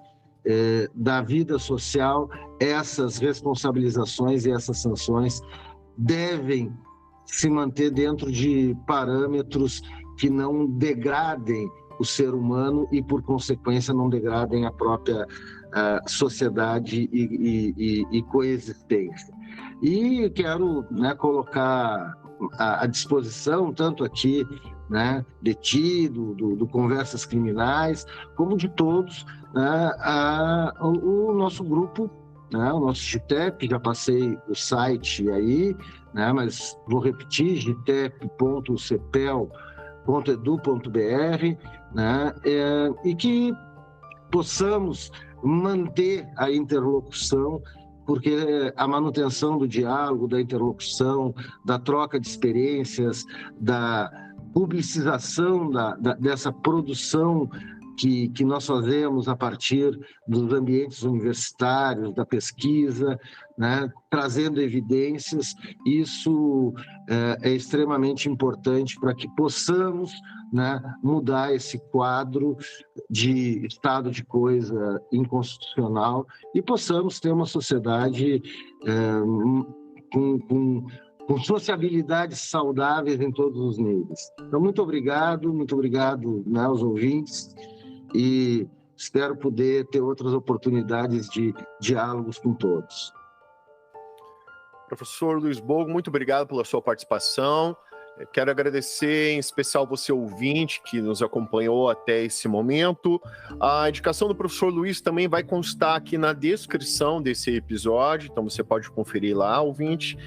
da vida social, essas responsabilizações e essas sanções devem se manter dentro de parâmetros que não degradem o ser humano e, por consequência, não degradem a própria sociedade e coexistência. E quero, né, colocar à disposição, tanto aqui, né, detido, do Conversas Criminais, como de todos, né, o nosso grupo, né, o nosso GITEP. Já passei o site aí, né, mas vou repetir: gitep.cepel.edu.br, né, e que possamos manter a interlocução, porque a manutenção do diálogo, da interlocução, da troca de experiências, da publicização dessa produção que nós fazemos a partir dos ambientes universitários, da pesquisa, né, trazendo evidências, isso é extremamente importante para que possamos, né, mudar esse quadro de estado de coisa inconstitucional e possamos ter uma sociedade com sociabilidades saudáveis em todos os níveis. Então, muito obrigado, né, aos ouvintes, e espero poder ter outras oportunidades de diálogos com todos. Professor Luiz Bogo, muito obrigado pela sua participação. Quero agradecer em especial você, ouvinte, que nos acompanhou até esse momento. A indicação do professor Luiz também vai constar aqui na descrição desse episódio, então você pode conferir lá, ouvinte.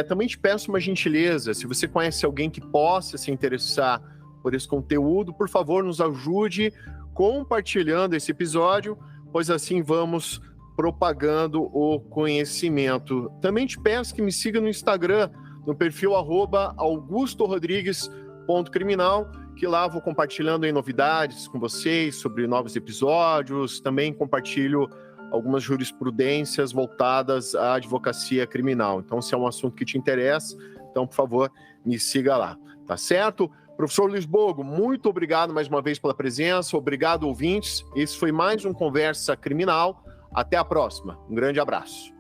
Também te peço uma gentileza: se você conhece alguém que possa se interessar por esse conteúdo, por favor, nos ajude compartilhando esse episódio, pois assim vamos propagando o conhecimento. Também te peço que me siga no Instagram, no perfil @augustorodrigues.criminal, que lá vou compartilhando aí novidades com vocês sobre novos episódios. Também compartilho algumas jurisprudências voltadas à advocacia criminal. Então, se é um assunto que te interessa, então, por favor, me siga lá, tá certo? Professor Luiz Bogo, muito obrigado mais uma vez pela presença. Obrigado, ouvintes. Esse foi mais um Conversa Criminal. Até a próxima. Um grande abraço.